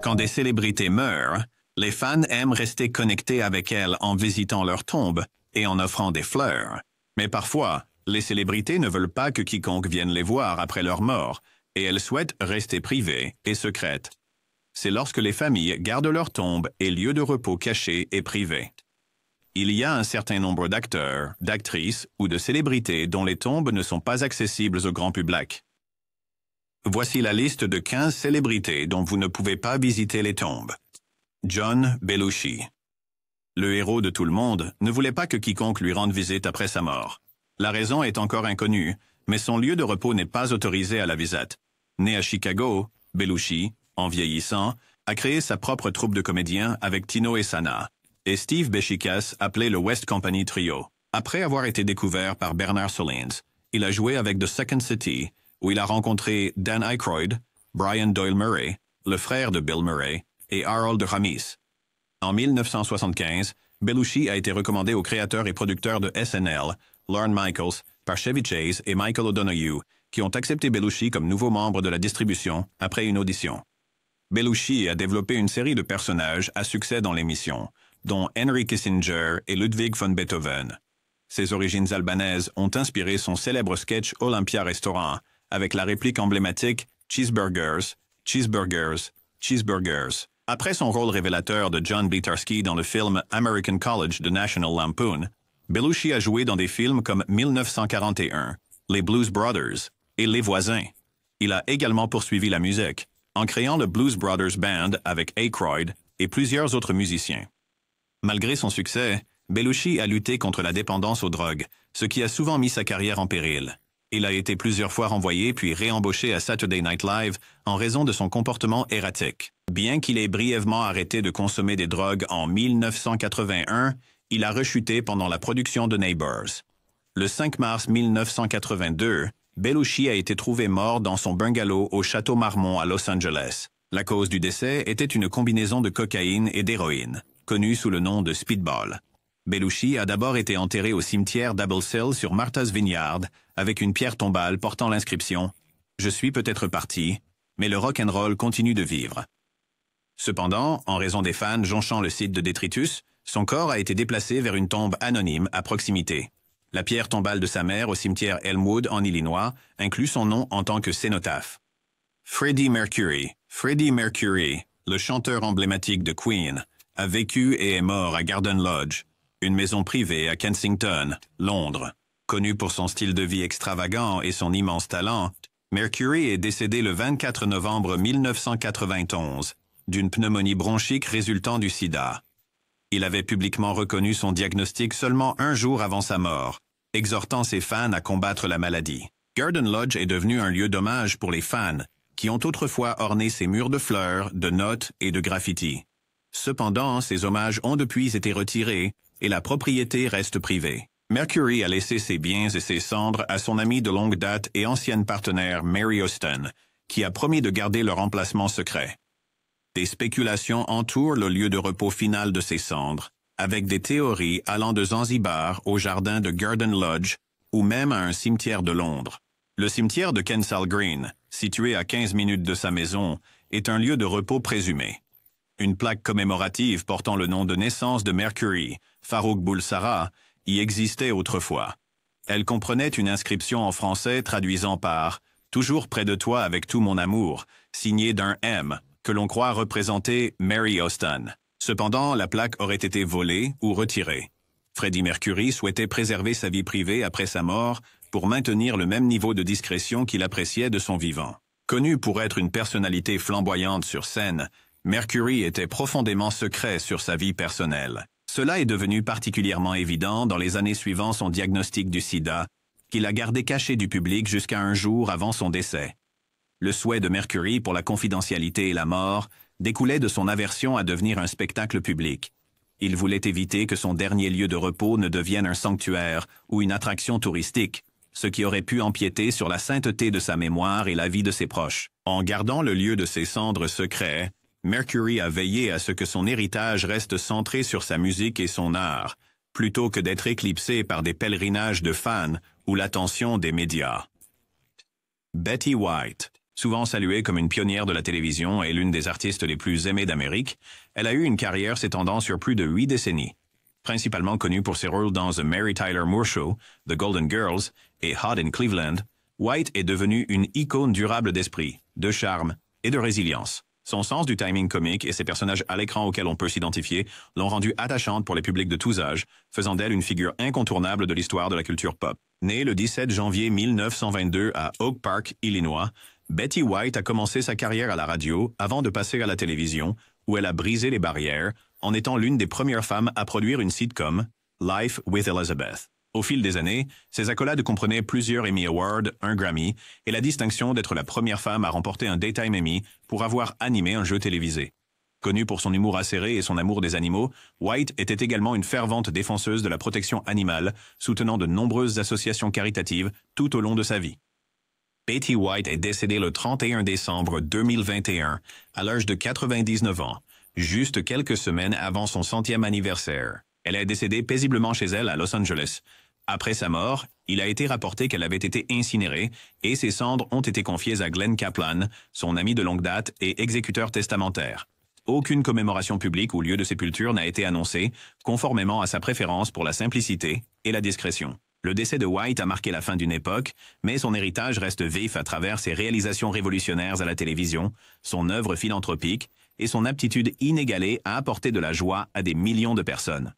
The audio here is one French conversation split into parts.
Quand des célébrités meurent, les fans aiment rester connectés avec elles en visitant leur tombe et en offrant des fleurs. Mais parfois, les célébrités ne veulent pas que quiconque vienne les voir après leur mort, et elles souhaitent rester privées et secrètes. C'est lorsque les familles gardent leur tombe et lieux de repos cachés et privés. Il y a un certain nombre d'acteurs, d'actrices ou de célébrités dont les tombes ne sont pas accessibles au grand public. Voici la liste de 15 célébrités dont vous ne pouvez pas visiter les tombes. John Belushi. Le héros de tout le monde ne voulait pas que quiconque lui rende visite après sa mort. La raison est encore inconnue, mais son lieu de repos n'est pas autorisé à la visite. Né à Chicago, Belushi, en vieillissant, a créé sa propre troupe de comédiens avec Tino et Sana, et Steve Beshikas appelé le West Company Trio. Après avoir été découvert par Bernard Solins, il a joué avec The Second City, où il a rencontré Dan Aykroyd, Brian Doyle Murray, le frère de Bill Murray, et Harold Ramis. En 1975, Belushi a été recommandé au créateur et producteur de SNL, Lorne Michaels, par Chevy Chase et Michael O'Donoghue, qui ont accepté Belushi comme nouveau membre de la distribution après une audition. Belushi a développé une série de personnages à succès dans l'émission, dont Henry Kissinger et Ludwig von Beethoven. Ses origines albanaises ont inspiré son célèbre sketch Olympia Restaurant, avec la réplique emblématique « Cheeseburgers, cheeseburgers, cheeseburgers ». Après son rôle révélateur de John Blitarsky dans le film American College de National Lampoon, Belushi a joué dans des films comme 1941, Les Blues Brothers et Les Voisins. Il a également poursuivi la musique, en créant le Blues Brothers Band avec Aykroyd et plusieurs autres musiciens. Malgré son succès, Belushi a lutté contre la dépendance aux drogues, ce qui a souvent mis sa carrière en péril. Il a été plusieurs fois renvoyé puis réembauché à Saturday Night Live en raison de son comportement erratique. Bien qu'il ait brièvement arrêté de consommer des drogues en 1981, il a rechuté pendant la production de Neighbors. Le 5 mars 1982, Belushi a été trouvé mort dans son bungalow au Château Marmont à Los Angeles. La cause du décès était une combinaison de cocaïne et d'héroïne, connue sous le nom de Speedball. Belushi a d'abord été enterré au cimetière d'Able Hill sur Martha's Vineyard avec une pierre tombale portant l'inscription « Je suis peut-être parti, mais le rock'n'roll continue de vivre ». Cependant, en raison des fans jonchant le site de détritus, son corps a été déplacé vers une tombe anonyme à proximité. La pierre tombale de sa mère au cimetière Elmwood en Illinois inclut son nom en tant que cénotaphe. Freddie Mercury. Freddie Mercury, le chanteur emblématique de Queen, a vécu et est mort à Garden Lodge, une maison privée à Kensington, Londres. Connu pour son style de vie extravagant et son immense talent, Mercury est décédé le 24 novembre 1991 d'une pneumonie bronchique résultant du sida. Il avait publiquement reconnu son diagnostic seulement un jour avant sa mort, exhortant ses fans à combattre la maladie. Garden Lodge est devenu un lieu d'hommage pour les fans, qui ont autrefois orné ses murs de fleurs, de notes et de graffitis. Cependant, ces hommages ont depuis été retirés et la propriété reste privée. Mercury a laissé ses biens et ses cendres à son ami de longue date et ancienne partenaire Mary Austin, qui a promis de garder leur emplacement secret. Des spéculations entourent le lieu de repos final de ses cendres, avec des théories allant de Zanzibar au jardin de Garden Lodge ou même à un cimetière de Londres. Le cimetière de Kensal Green, situé à 15 minutes de sa maison, est un lieu de repos présumé. Une plaque commémorative portant le nom de naissance de Mercury, Farouk Bulsara, y existait autrefois. Elle comprenait une inscription en français traduisant par « Toujours près de toi avec tout mon amour », signée d'un M, que l'on croit représenter Mary Austin. Cependant, la plaque aurait été volée ou retirée. Freddie Mercury souhaitait préserver sa vie privée après sa mort pour maintenir le même niveau de discrétion qu'il appréciait de son vivant. Connu pour être une personnalité flamboyante sur scène, Mercury était profondément secret sur sa vie personnelle. Cela est devenu particulièrement évident dans les années suivant son diagnostic du sida, qu'il a gardé caché du public jusqu'à un jour avant son décès. Le souhait de Mercury pour la confidentialité et la mort découlait de son aversion à devenir un spectacle public. Il voulait éviter que son dernier lieu de repos ne devienne un sanctuaire ou une attraction touristique, ce qui aurait pu empiéter sur la sainteté de sa mémoire et la vie de ses proches. En gardant le lieu de ses cendres secret, Mercury a veillé à ce que son héritage reste centré sur sa musique et son art, plutôt que d'être éclipsé par des pèlerinages de fans ou l'attention des médias. Betty White. Souvent saluée comme une pionnière de la télévision et l'une des artistes les plus aimées d'Amérique, elle a eu une carrière s'étendant sur plus de 8 décennies. Principalement connue pour ses rôles dans The Mary Tyler Moore Show, The Golden Girls et Hot in Cleveland, White est devenue une icône durable d'esprit, de charme et de résilience. Son sens du timing comique et ses personnages à l'écran auxquels on peut s'identifier l'ont rendue attachante pour les publics de tous âges, faisant d'elle une figure incontournable de l'histoire de la culture pop. Née le 17 janvier 1922 à Oak Park, Illinois, Betty White a commencé sa carrière à la radio avant de passer à la télévision, où elle a brisé les barrières en étant l'une des premières femmes à produire une sitcom, Life with Elizabeth. Au fil des années, ses accolades comprenaient plusieurs Emmy Awards, un Grammy et la distinction d'être la première femme à remporter un Daytime Emmy pour avoir animé un jeu télévisé. Connue pour son humour acéré et son amour des animaux, White était également une fervente défenseuse de la protection animale, soutenant de nombreuses associations caritatives tout au long de sa vie. Betty White est décédée le 31 décembre 2021, à l'âge de 99 ans, juste quelques semaines avant son 100e anniversaire. Elle est décédée paisiblement chez elle à Los Angeles. Après sa mort, il a été rapporté qu'elle avait été incinérée et ses cendres ont été confiées à Glenn Kaplan, son ami de longue date et exécuteur testamentaire. Aucune commémoration publique ou lieu de sépulture n'a été annoncée, conformément à sa préférence pour la simplicité et la discrétion. Le décès de White a marqué la fin d'une époque, mais son héritage reste vif à travers ses réalisations révolutionnaires à la télévision, son œuvre philanthropique et son aptitude inégalée à apporter de la joie à des millions de personnes.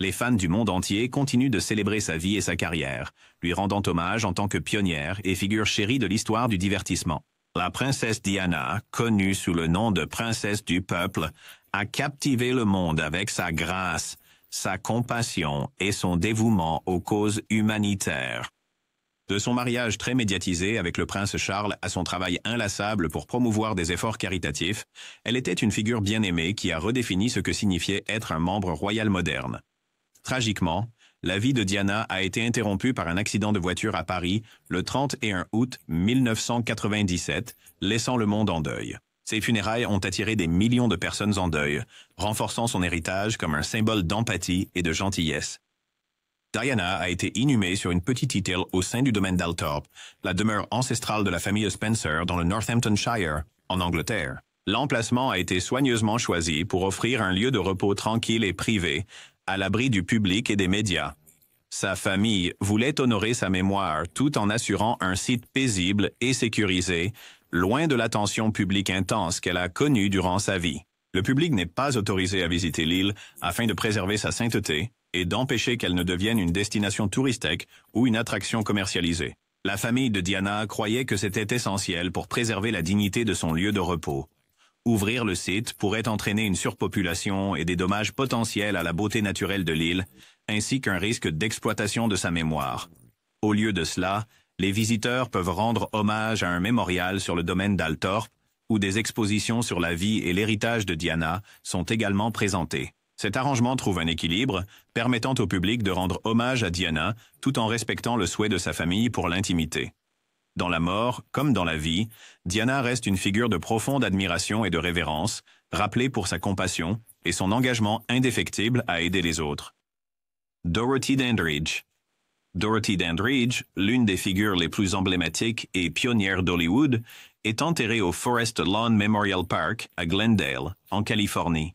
Les fans du monde entier continuent de célébrer sa vie et sa carrière, lui rendant hommage en tant que pionnière et figure chérie de l'histoire du divertissement. La princesse Diana, connue sous le nom de princesse du peuple, a captivé le monde avec sa grâce, sa compassion et son dévouement aux causes humanitaires. De son mariage très médiatisé avec le prince Charles à son travail inlassable pour promouvoir des efforts caritatifs, elle était une figure bien aimée qui a redéfini ce que signifiait être un membre royal moderne. Tragiquement, la vie de Diana a été interrompue par un accident de voiture à Paris le 31 août 1997, laissant le monde en deuil. Ses funérailles ont attiré des millions de personnes en deuil, renforçant son héritage comme un symbole d'empathie et de gentillesse. Diana a été inhumée sur une petite île au sein du domaine d'Althorp, la demeure ancestrale de la famille Spencer dans le Northamptonshire, en Angleterre. L'emplacement a été soigneusement choisi pour offrir un lieu de repos tranquille et privé, à l'abri du public et des médias. Sa famille voulait honorer sa mémoire tout en assurant un site paisible et sécurisé, loin de l'attention publique intense qu'elle a connue durant sa vie. Le public n'est pas autorisé à visiter l'île afin de préserver sa sainteté et d'empêcher qu'elle ne devienne une destination touristique ou une attraction commercialisée. La famille de Diana croyait que c'était essentiel pour préserver la dignité de son lieu de repos. Ouvrir le site pourrait entraîner une surpopulation et des dommages potentiels à la beauté naturelle de l'île, ainsi qu'un risque d'exploitation de sa mémoire. Au lieu de cela, les visiteurs peuvent rendre hommage à un mémorial sur le domaine d'Althorp, où des expositions sur la vie et l'héritage de Diana sont également présentées. Cet arrangement trouve un équilibre, permettant au public de rendre hommage à Diana tout en respectant le souhait de sa famille pour l'intimité. Dans la mort, comme dans la vie, Diana reste une figure de profonde admiration et de révérence, rappelée pour sa compassion et son engagement indéfectible à aider les autres. Dorothy Dandridge. Dorothy Dandridge, l'une des figures les plus emblématiques et pionnières d'Hollywood, est enterrée au Forest Lawn Memorial Park à Glendale, en Californie.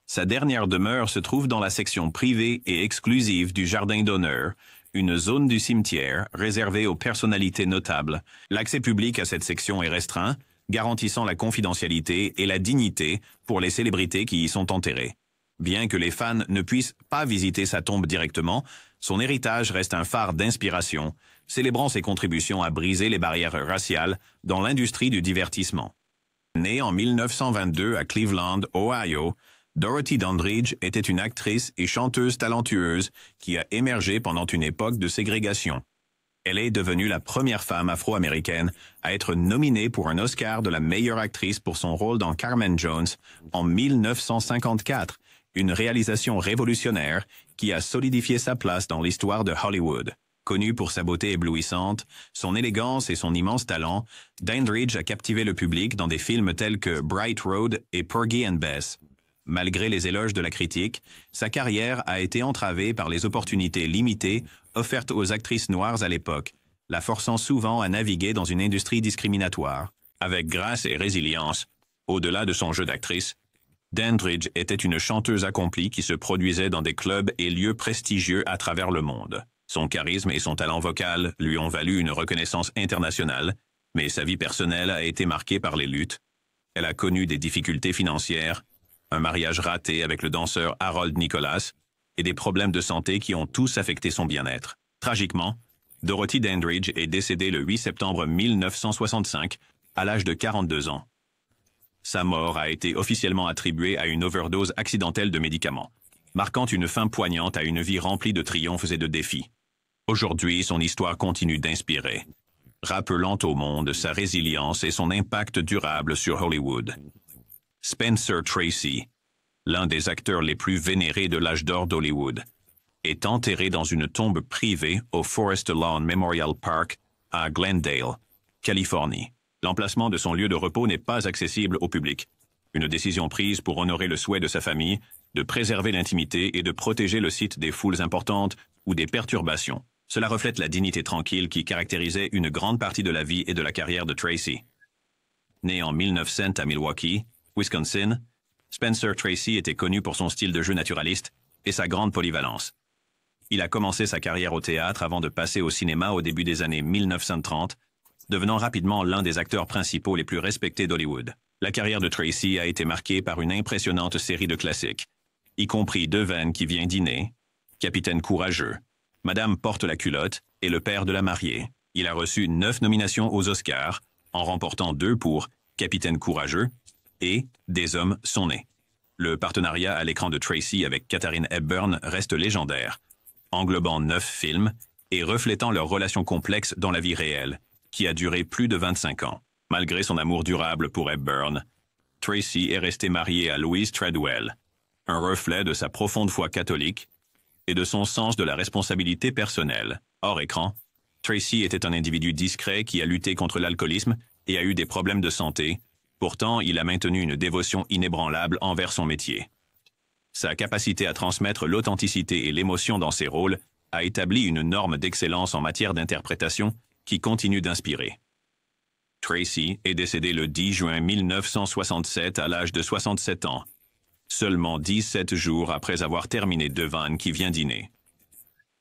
Sa dernière demeure se trouve dans la section privée et exclusive du Jardin d'honneur, une zone du cimetière réservée aux personnalités notables. L'accès public à cette section est restreint, garantissant la confidentialité et la dignité pour les célébrités qui y sont enterrées. Bien que les fans ne puissent pas visiter sa tombe directement, son héritage reste un phare d'inspiration, célébrant ses contributions à briser les barrières raciales dans l'industrie du divertissement. Née en 1922 à Cleveland, Ohio, Dorothy Dandridge était une actrice et chanteuse talentueuse qui a émergé pendant une époque de ségrégation. Elle est devenue la première femme afro-américaine à être nominée pour un Oscar de la meilleure actrice pour son rôle dans Carmen Jones en 1954, une réalisation révolutionnaire qui a solidifié sa place dans l'histoire de Hollywood. Connue pour sa beauté éblouissante, son élégance et son immense talent, Dandridge a captivé le public dans des films tels que Bright Road et Porgy and Bess. Malgré les éloges de la critique, sa carrière a été entravée par les opportunités limitées offertes aux actrices noires à l'époque, la forçant souvent à naviguer dans une industrie discriminatoire. Avec grâce et résilience, au-delà de son jeu d'actrice, Dandridge était une chanteuse accomplie qui se produisait dans des clubs et lieux prestigieux à travers le monde. Son charisme et son talent vocal lui ont valu une reconnaissance internationale, mais sa vie personnelle a été marquée par les luttes. Elle a connu des difficultés financières, un mariage raté avec le danseur Harold Nicholas et des problèmes de santé qui ont tous affecté son bien-être. Tragiquement, Dorothy Dandridge est décédée le 8 septembre 1965 à l'âge de 42 ans. Sa mort a été officiellement attribuée à une overdose accidentelle de médicaments, marquant une fin poignante à une vie remplie de triomphes et de défis. Aujourd'hui, son histoire continue d'inspirer, rappelant au monde sa résilience et son impact durable sur Hollywood. Spencer Tracy, l'un des acteurs les plus vénérés de l'âge d'or d'Hollywood, est enterré dans une tombe privée au Forest Lawn Memorial Park à Glendale, Californie. L'emplacement de son lieu de repos n'est pas accessible au public. Une décision prise pour honorer le souhait de sa famille, de préserver l'intimité et de protéger le site des foules importantes ou des perturbations. Cela reflète la dignité tranquille qui caractérisait une grande partie de la vie et de la carrière de Tracy. Né en 1900 à Milwaukee, Wisconsin, Spencer Tracy était connu pour son style de jeu naturaliste et sa grande polyvalence. Il a commencé sa carrière au théâtre avant de passer au cinéma au début des années 1930, devenant rapidement l'un des acteurs principaux les plus respectés d'Hollywood. La carrière de Tracy a été marquée par une impressionnante série de classiques, y compris Devane qui vient dîner, Capitaine courageux, Madame porte la culotte et Le père de la mariée. Il a reçu 9 nominations aux Oscars, en remportant 2 pour Capitaine courageux et Des hommes sont nés. Le partenariat à l'écran de Tracy avec Katharine Hepburn reste légendaire, englobant 9 films et reflétant leur relation complexe dans la vie réelle, qui a duré plus de 25 ans. Malgré son amour durable pour Hepburn, Tracy est restée mariée à Louise Treadwell, un reflet de sa profonde foi catholique et de son sens de la responsabilité personnelle. Hors écran, Tracy était un individu discret qui a lutté contre l'alcoolisme et a eu des problèmes de santé. Pourtant, il a maintenu une dévotion inébranlable envers son métier. Sa capacité à transmettre l'authenticité et l'émotion dans ses rôles a établi une norme d'excellence en matière d'interprétation qui continue d'inspirer. Tracy est décédé le 10 juin 1967 à l'âge de 67 ans, seulement 17 jours après avoir terminé Devane qui vient dîner.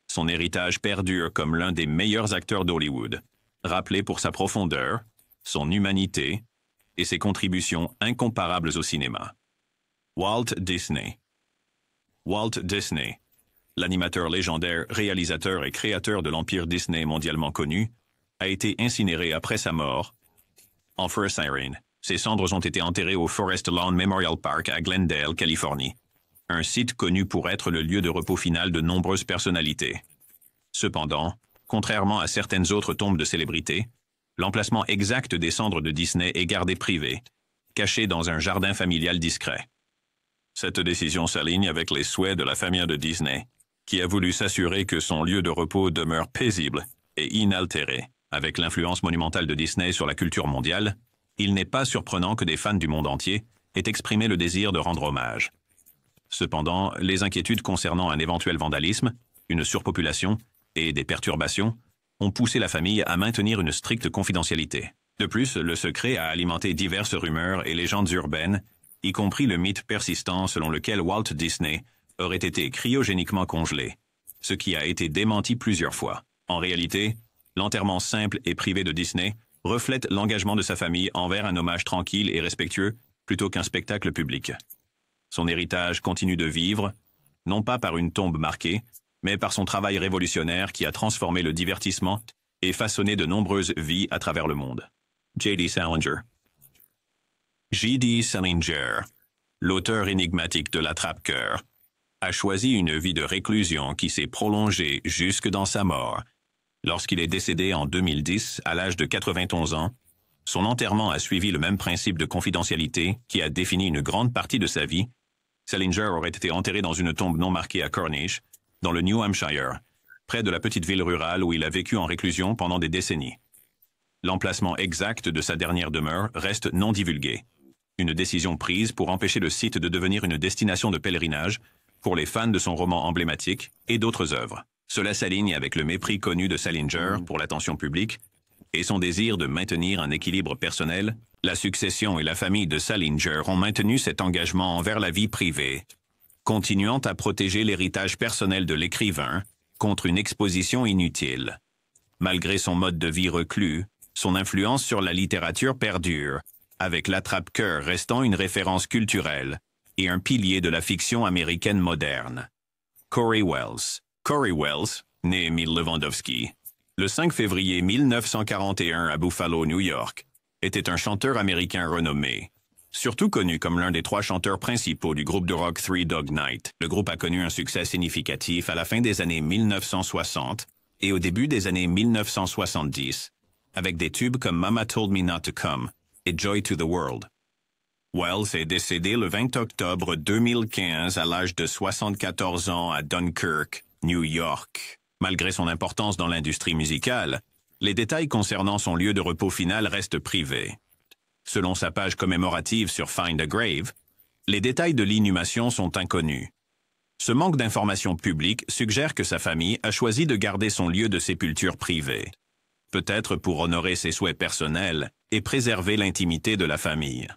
Son héritage perdure comme l'un des meilleurs acteurs d'Hollywood, rappelé pour sa profondeur, son humanité et ses contributions incomparables au cinéma. Walt Disney. Walt Disney, l'animateur légendaire, réalisateur et créateur de l'empire Disney mondialement connu, a été incinéré après sa mort en Forest Siren. Ses cendres ont été enterrées au Forest Lawn Memorial Park à Glendale, Californie, un site connu pour être le lieu de repos final de nombreuses personnalités. Cependant, contrairement à certaines autres tombes de célébrités, l'emplacement exact des cendres de Disney est gardé privé, caché dans un jardin familial discret. Cette décision s'aligne avec les souhaits de la famille de Disney, qui a voulu s'assurer que son lieu de repos demeure paisible et inaltéré. Avec l'influence monumentale de Disney sur la culture mondiale, il n'est pas surprenant que des fans du monde entier aient exprimé le désir de rendre hommage. Cependant, les inquiétudes concernant un éventuel vandalisme, une surpopulation et des perturbations ont poussé la famille à maintenir une stricte confidentialité. De plus, le secret a alimenté diverses rumeurs et légendes urbaines, y compris le mythe persistant selon lequel Walt Disney aurait été cryogéniquement congelé, ce qui a été démenti plusieurs fois. En réalité, l'enterrement simple et privé de Disney reflète l'engagement de sa famille envers un hommage tranquille et respectueux plutôt qu'un spectacle public. Son héritage continue de vivre, non pas par une tombe marquée, mais par son travail révolutionnaire qui a transformé le divertissement et façonné de nombreuses vies à travers le monde. J.D. Salinger. J.D. Salinger, l'auteur énigmatique de l'Attrape-cœur, a choisi une vie de réclusion qui s'est prolongée jusque dans sa mort. Lorsqu'il est décédé en 2010, à l'âge de 91 ans, son enterrement a suivi le même principe de confidentialité qui a défini une grande partie de sa vie. Salinger aurait été enterré dans une tombe non marquée à Cornish, dans le New Hampshire, près de la petite ville rurale où il a vécu en réclusion pendant des décennies. L'emplacement exact de sa dernière demeure reste non divulgué. Une décision prise pour empêcher le site de devenir une destination de pèlerinage pour les fans de son roman emblématique et d'autres œuvres. Cela s'aligne avec le mépris connu de Salinger pour l'attention publique et son désir de maintenir un équilibre personnel La succession et la famille de Salinger ont maintenu cet engagement envers la vie privée, continuant à protéger l'héritage personnel de l'écrivain contre une exposition inutile. Malgré son mode de vie reclus, son influence sur la littérature perdure, avec l'attrape-cœur restant une référence culturelle et un pilier de la fiction américaine moderne. Corey Wells. Corey Wells, né Emil Lewandowski, le 5 février 1941 à Buffalo, New York, était un chanteur américain renommé, surtout connu comme l'un des 3 chanteurs principaux du groupe de rock Three Dog Night. Le groupe a connu un succès significatif à la fin des années 1960 et au début des années 1970, avec des tubes comme Mama Told Me Not to Come et Joy to the World. Wells est décédé le 20 octobre 2015 à l'âge de 74 ans à Dunkirk, New York. Malgré son importance dans l'industrie musicale, les détails concernant son lieu de repos final restent privés. Selon sa page commémorative sur Find a Grave, les détails de l'inhumation sont inconnus. Ce manque d'informations publiques suggère que sa famille a choisi de garder son lieu de sépulture privé, peut-être pour honorer ses souhaits personnels et préserver l'intimité de la famille.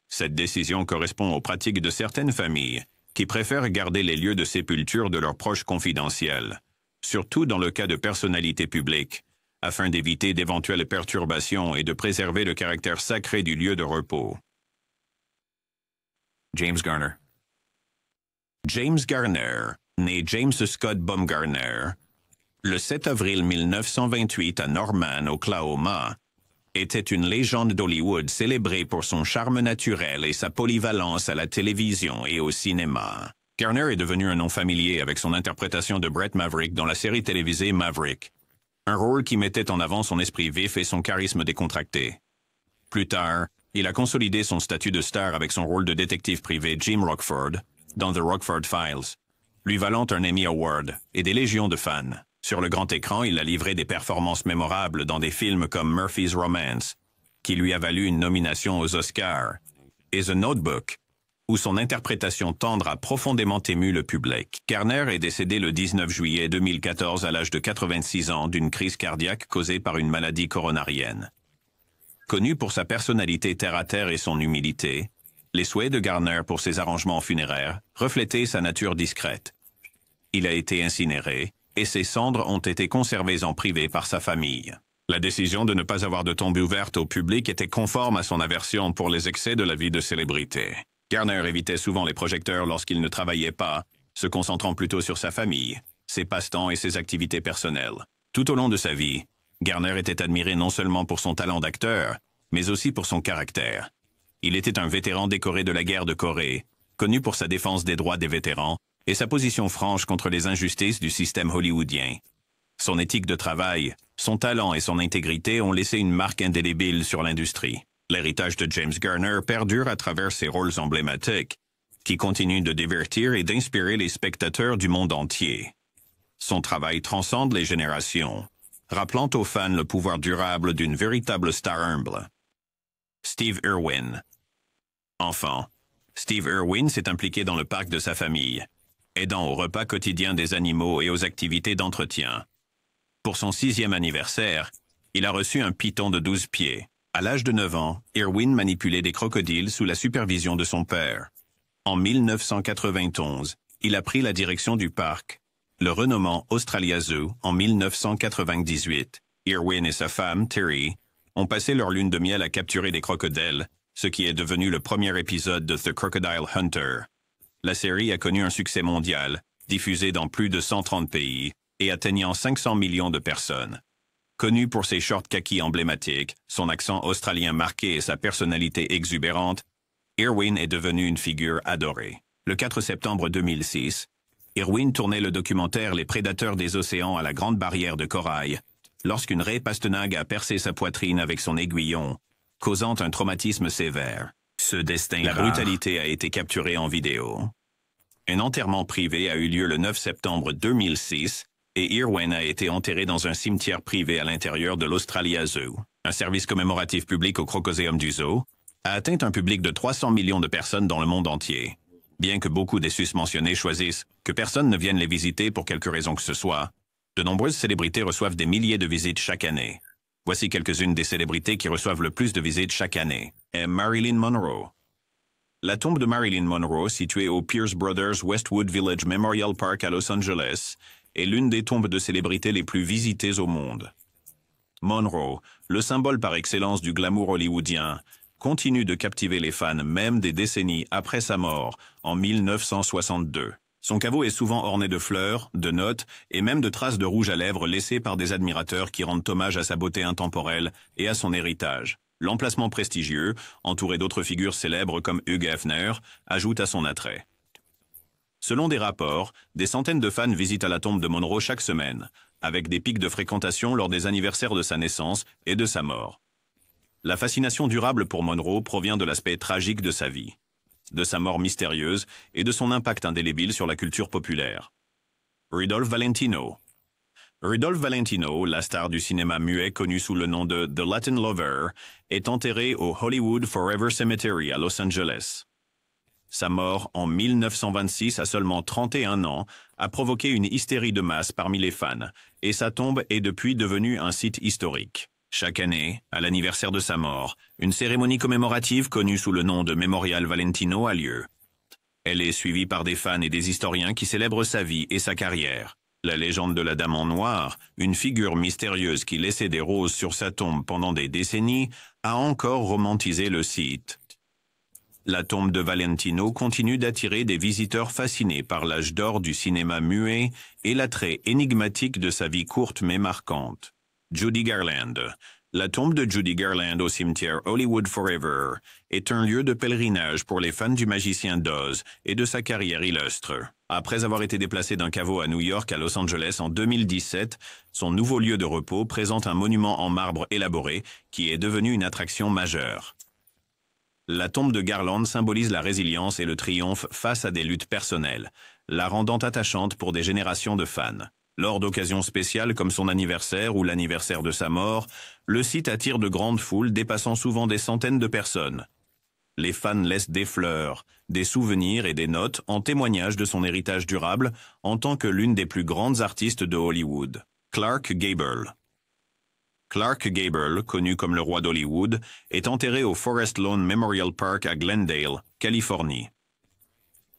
Cette décision correspond aux pratiques de certaines familles qui préfèrent garder les lieux de sépulture de leurs proches confidentiels, surtout dans le cas de personnalités publiques, afin d'éviter d'éventuelles perturbations et de préserver le caractère sacré du lieu de repos. James Garner. James Garner, né James Scott Baumgartner, le 7 avril 1928 à Norman, Oklahoma, était une légende d'Hollywood célébrée pour son charme naturel et sa polyvalence à la télévision et au cinéma. Garner est devenu un nom familier avec son interprétation de Brett Maverick dans la série télévisée Maverick, un rôle qui mettait en avant son esprit vif et son charisme décontracté. Plus tard, il a consolidé son statut de star avec son rôle de détective privé Jim Rockford dans The Rockford Files, lui valant un Emmy Award et des légions de fans. Sur le grand écran, il a livré des performances mémorables dans des films comme Murphy's Romance, qui lui a valu une nomination aux Oscars, et The Notebook, où son interprétation tendre a profondément ému le public. Garner est décédé le 19 juillet 2014 à l'âge de 86 ans d'une crise cardiaque causée par une maladie coronarienne. Connu pour sa personnalité terre-à-terre et son humilité, les souhaits de Garner pour ses arrangements funéraires reflétaient sa nature discrète. Il a été incinéré, et ses cendres ont été conservées en privé par sa famille. La décision de ne pas avoir de tombe ouverte au public était conforme à son aversion pour les excès de la vie de célébrité. Garner évitait souvent les projecteurs lorsqu'il ne travaillait pas, se concentrant plutôt sur sa famille, ses passe-temps et ses activités personnelles. Tout au long de sa vie, Garner était admiré non seulement pour son talent d'acteur, mais aussi pour son caractère. Il était un vétéran décoré de la guerre de Corée, connu pour sa défense des droits des vétérans et sa position franche contre les injustices du système hollywoodien. Son éthique de travail, son talent et son intégrité ont laissé une marque indélébile sur l'industrie. L'héritage de James Garner perdure à travers ses rôles emblématiques, qui continuent de divertir et d'inspirer les spectateurs du monde entier. Son travail transcende les générations, rappelant aux fans le pouvoir durable d'une véritable star humble. Steve Irwin. Enfant, Steve Irwin s'est impliqué dans le parc de sa famille, aidant au repas quotidien des animaux et aux activités d'entretien. Pour son 6e anniversaire, il a reçu un python de 12 pieds. À l'âge de 9 ans, Irwin manipulait des crocodiles sous la supervision de son père. En 1991, il a pris la direction du parc, le renommant Australia Zoo en 1998. Irwin et sa femme, Terry, ont passé leur lune de miel à capturer des crocodiles, ce qui est devenu le premier épisode de The Crocodile Hunter. La série a connu un succès mondial, diffusé dans plus de 130 pays et atteignant 500 millions de personnes. Connu pour ses shorts kaki emblématiques, son accent australien marqué et sa personnalité exubérante, Irwin est devenu une figure adorée. Le 4 septembre 2006, Irwin tournait le documentaire Les prédateurs des océans à la Grande Barrière de Corail, lorsqu'une raie pastenague a percé sa poitrine avec son aiguillon, causant un traumatisme sévère. Ce destin La brutalité a été capturée en vidéo. Un enterrement privé a eu lieu le 9 septembre 2006 et Irwin a été enterré dans un cimetière privé à l'intérieur de l'Australia Zoo. Un service commémoratif public au Crocodile du Zoo a atteint un public de 300 millions de personnes dans le monde entier. Bien que beaucoup des susmentionnés choisissent que personne ne vienne les visiter pour quelque raison que ce soit, de nombreuses célébrités reçoivent des milliers de visites chaque année. Voici quelques-unes des célébrités qui reçoivent le plus de visites chaque année. est Marilyn Monroe. La tombe de Marilyn Monroe, située au Pierce Brothers Westwood Village Memorial Park à Los Angeles, est l'une des tombes de célébrités les plus visitées au monde. Monroe, le symbole par excellence du glamour hollywoodien, continue de captiver les fans même des décennies après sa mort, en 1962. Son caveau est souvent orné de fleurs, de notes et même de traces de rouge à lèvres laissées par des admirateurs qui rendent hommage à sa beauté intemporelle et à son héritage. L'emplacement prestigieux, entouré d'autres figures célèbres comme Hugh Hefner, ajoute à son attrait. Selon des rapports, des centaines de fans visitent à la tombe de Monroe chaque semaine, avec des pics de fréquentation lors des anniversaires de sa naissance et de sa mort. La fascination durable pour Monroe provient de l'aspect tragique de sa vie, de sa mort mystérieuse et de son impact indélébile sur la culture populaire. Rudolph Valentino. Rudolph Valentino, la star du cinéma muet connu sous le nom de The Latin Lover, est enterré au Hollywood Forever Cemetery à Los Angeles. Sa mort, en 1926, à seulement 31 ans, a provoqué une hystérie de masse parmi les fans, et sa tombe est depuis devenue un site historique. Chaque année, à l'anniversaire de sa mort, une cérémonie commémorative connue sous le nom de Memorial Valentino a lieu. Elle est suivie par des fans et des historiens qui célèbrent sa vie et sa carrière. La légende de la Dame en Noir, une figure mystérieuse qui laissait des roses sur sa tombe pendant des décennies, a encore romantisé le site. La tombe de Valentino continue d'attirer des visiteurs fascinés par l'âge d'or du cinéma muet et l'attrait énigmatique de sa vie courte mais marquante. Judy Garland. La tombe de Judy Garland au cimetière Hollywood Forever est un lieu de pèlerinage pour les fans du magicien d'Oz et de sa carrière illustre. Après avoir été déplacé d'un caveau à New York à Los Angeles en 2017, son nouveau lieu de repos présente un monument en marbre élaboré qui est devenu une attraction majeure. La tombe de Garland symbolise la résilience et le triomphe face à des luttes personnelles, la rendant attachante pour des générations de fans. Lors d'occasions spéciales comme son anniversaire ou l'anniversaire de sa mort, le site attire de grandes foules dépassant souvent des centaines de personnes. Les fans laissent des fleurs, des souvenirs et des notes en témoignage de son héritage durable en tant que l'une des plus grandes artistes de Hollywood. Clark Gable. Clark Gable, connu comme le roi d'Hollywood, est enterré au Forest Lawn Memorial Park à Glendale, Californie.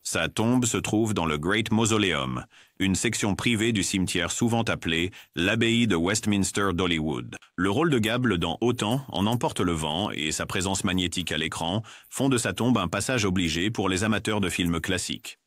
Sa tombe se trouve dans le Great Mausoleum, une section privée du cimetière souvent appelée l'abbaye de Westminster d'Hollywood. Le rôle de Gable dans Autant en emporte le vent et sa présence magnétique à l'écran font de sa tombe un passage obligé pour les amateurs de films classiques.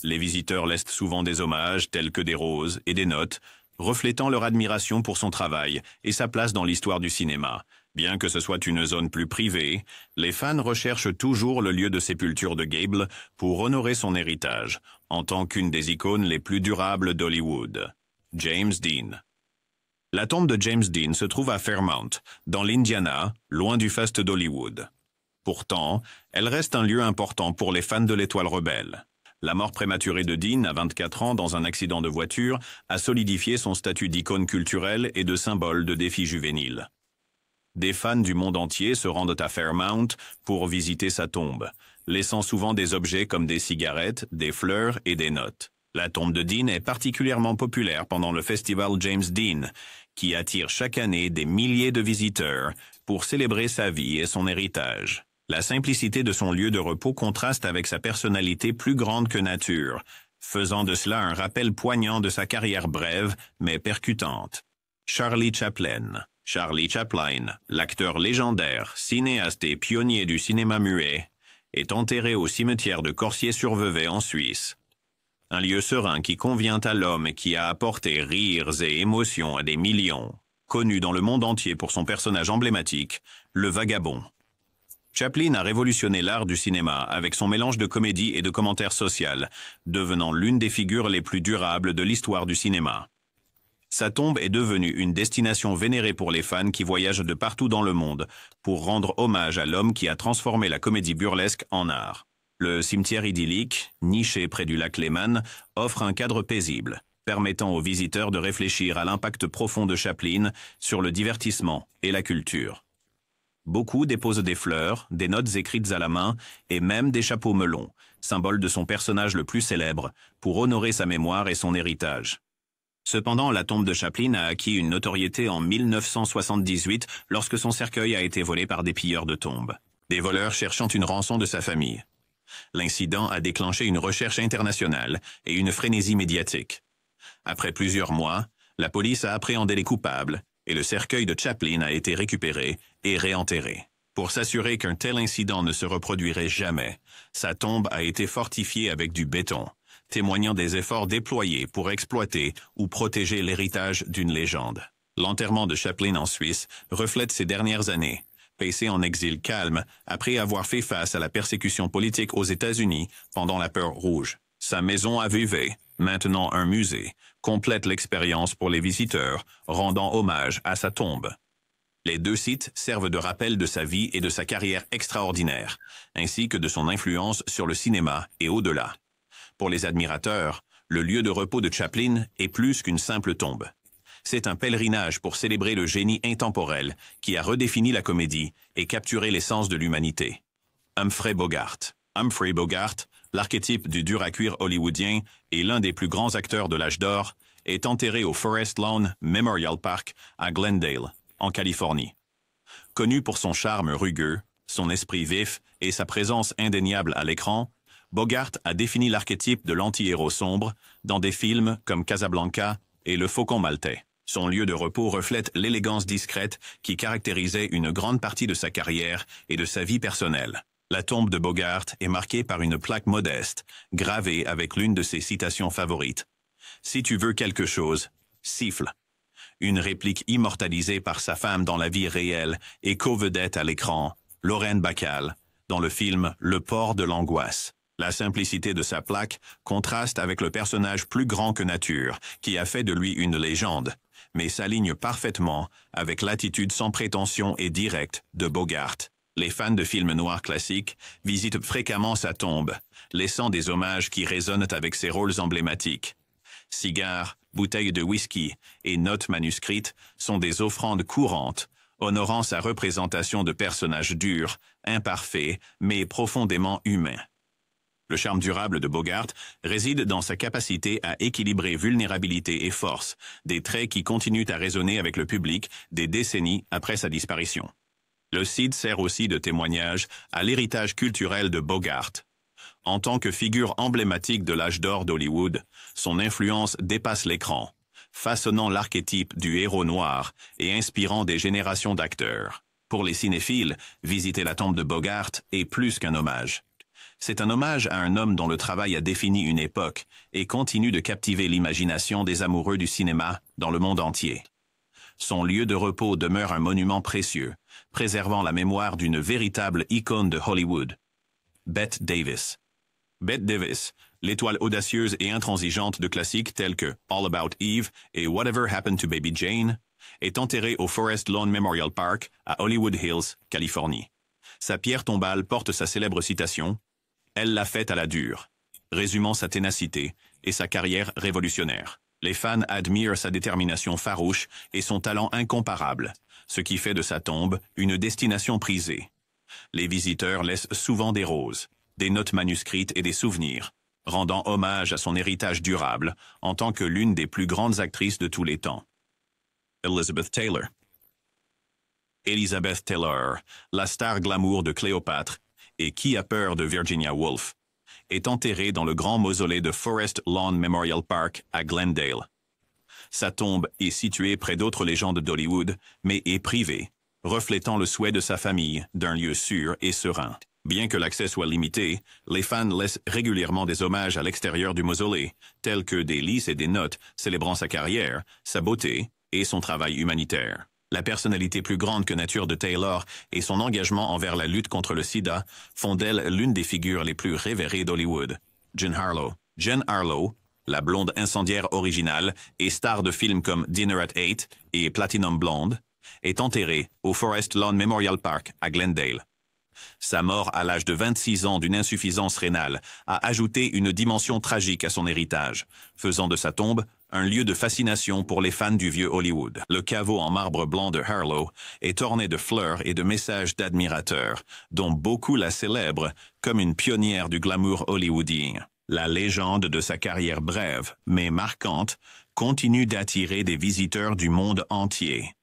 Les visiteurs laissent souvent des hommages tels que des roses et des notes, reflétant leur admiration pour son travail et sa place dans l'histoire du cinéma. Bien que ce soit une zone plus privée, les fans recherchent toujours le lieu de sépulture de Gable pour honorer son héritage, en tant qu'une des icônes les plus durables d'Hollywood. James Dean. La tombe de James Dean se trouve à Fairmount, dans l'Indiana, loin du faste d'Hollywood. Pourtant, elle reste un lieu important pour les fans de l'Étoile rebelle. La mort prématurée de Dean, à 24 ans, dans un accident de voiture, a solidifié son statut d'icône culturelle et de symbole de défi juvénile. Des fans du monde entier se rendent à Fairmount pour visiter sa tombe, laissant souvent des objets comme des cigarettes, des fleurs et des notes. La tombe de Dean est particulièrement populaire pendant le festival James Dean, qui attire chaque année des milliers de visiteurs pour célébrer sa vie et son héritage. La simplicité de son lieu de repos contraste avec sa personnalité plus grande que nature, faisant de cela un rappel poignant de sa carrière brève mais percutante. Charlie Chaplin. Charlie Chaplin, l'acteur légendaire, cinéaste et pionnier du cinéma muet, est enterré au cimetière de Corsier-sur-Vevey en Suisse. Un lieu serein qui convient à l'homme et qui a apporté rires et émotions à des millions, connu dans le monde entier pour son personnage emblématique, le vagabond. Chaplin a révolutionné l'art du cinéma avec son mélange de comédie et de commentaire social, devenant l'une des figures les plus durables de l'histoire du cinéma. Sa tombe est devenue une destination vénérée pour les fans qui voyagent de partout dans le monde pour rendre hommage à l'homme qui a transformé la comédie burlesque en art. Le cimetière idyllique, niché près du lac Lehman, offre un cadre paisible, permettant aux visiteurs de réfléchir à l'impact profond de Chaplin sur le divertissement et la culture. Beaucoup déposent des fleurs, des notes écrites à la main et même des chapeaux melons, symbole de son personnage le plus célèbre, pour honorer sa mémoire et son héritage. Cependant, la tombe de Chaplin a acquis une notoriété en 1978 lorsque son cercueil a été volé par des pilleurs de tombes. des voleurs cherchant une rançon de sa famille. L'incident a déclenché une recherche internationale et une frénésie médiatique. Après plusieurs mois, la police a appréhendé les coupables et le cercueil de Chaplin a été récupéré et réenterré. Pour s'assurer qu'un tel incident ne se reproduirait jamais, sa tombe a été fortifiée avec du béton, témoignant des efforts déployés pour exploiter ou protéger l'héritage d'une légende. L'enterrement de Chaplin en Suisse reflète ses dernières années, passées en exil calme après avoir fait face à la persécution politique aux États-Unis pendant la peur rouge. Sa maison à Vevey, maintenant un musée, complète l'expérience pour les visiteurs, rendant hommage à sa tombe. Les deux sites servent de rappel de sa vie et de sa carrière extraordinaire, ainsi que de son influence sur le cinéma et au-delà. Pour les admirateurs, le lieu de repos de Chaplin est plus qu'une simple tombe. C'est un pèlerinage pour célébrer le génie intemporel qui a redéfini la comédie et capturé l'essence de l'humanité. Humphrey Bogart. Humphrey Bogart, l'archétype du dur à cuire hollywoodien et l'un des plus grands acteurs de l'âge d'or, est enterré au Forest Lawn Memorial Park à Glendale, en Californie. Connu pour son charme rugueux, son esprit vif et sa présence indéniable à l'écran, Bogart a défini l'archétype de l'anti-héros sombre dans des films comme Casablanca et Le Faucon maltais. Son lieu de repos reflète l'élégance discrète qui caractérisait une grande partie de sa carrière et de sa vie personnelle. La tombe de Bogart est marquée par une plaque modeste, gravée avec l'une de ses citations favorites. « Si tu veux quelque chose, siffle ». Une réplique immortalisée par sa femme dans la vie réelle et co-vedette à l'écran, Lorraine Bacall, dans le film Le port de l'angoisse. La simplicité de sa plaque contraste avec le personnage plus grand que nature, qui a fait de lui une légende, mais s'aligne parfaitement avec l'attitude sans prétention et directe de Bogart. Les fans de films noirs classiques visitent fréquemment sa tombe, laissant des hommages qui résonnent avec ses rôles emblématiques. Cigares, bouteilles de whisky et notes manuscrites sont des offrandes courantes, honorant sa représentation de personnages durs, imparfaits, mais profondément humains. Le charme durable de Bogart réside dans sa capacité à équilibrer vulnérabilité et force, des traits qui continuent à résonner avec le public des décennies après sa disparition. Le site sert aussi de témoignage à l'héritage culturel de Bogart. En tant que figure emblématique de l'âge d'or d'Hollywood, son influence dépasse l'écran, façonnant l'archétype du héros noir et inspirant des générations d'acteurs. Pour les cinéphiles, visiter la tombe de Bogart est plus qu'un hommage. C'est un hommage à un homme dont le travail a défini une époque et continue de captiver l'imagination des amoureux du cinéma dans le monde entier. Son lieu de repos demeure un monument précieux, préservant la mémoire d'une véritable icône de Hollywood. Bette Davis. Bette Davis, l'étoile audacieuse et intransigeante de classiques tels que All About Eve et Whatever Happened to Baby Jane, est enterrée au Forest Lawn Memorial Park à Hollywood Hills, Californie. Sa pierre tombale porte sa célèbre citation « Elle l'a faite à la dure », résumant sa ténacité et sa carrière révolutionnaire. Les fans admirent sa détermination farouche et son talent incomparable, ce qui fait de sa tombe une destination prisée. Les visiteurs laissent souvent des roses, des notes manuscrites et des souvenirs, rendant hommage à son héritage durable en tant que l'une des plus grandes actrices de tous les temps. Elizabeth Taylor. Elizabeth Taylor, la star glamour de Cléopâtre et Qui a peur de Virginia Woolf, est enterrée dans le grand mausolée de Forest Lawn Memorial Park à Glendale. Sa tombe est située près d'autres légendes d'Hollywood, mais est privée, reflétant le souhait de sa famille d'un lieu sûr et serein. Bien que l'accès soit limité, les fans laissent régulièrement des hommages à l'extérieur du mausolée, tels que des lys et des notes célébrant sa carrière, sa beauté et son travail humanitaire. La personnalité plus grande que nature de Taylor et son engagement envers la lutte contre le sida font d'elle l'une des figures les plus révérées d'Hollywood. Jean Harlow. Jean Harlow, la blonde incendiaire originale et star de films comme Dinner at Eight et Platinum Blonde, est enterrée au Forest Lawn Memorial Park à Glendale. Sa mort à l'âge de 26 ans d'une insuffisance rénale a ajouté une dimension tragique à son héritage, faisant de sa tombe un lieu de fascination pour les fans du vieux Hollywood. Le caveau en marbre blanc de Harlow est orné de fleurs et de messages d'admirateurs, dont beaucoup la célèbrent comme une pionnière du glamour hollywoodien. La légende de sa carrière brève, mais marquante, continue d'attirer des visiteurs du monde entier.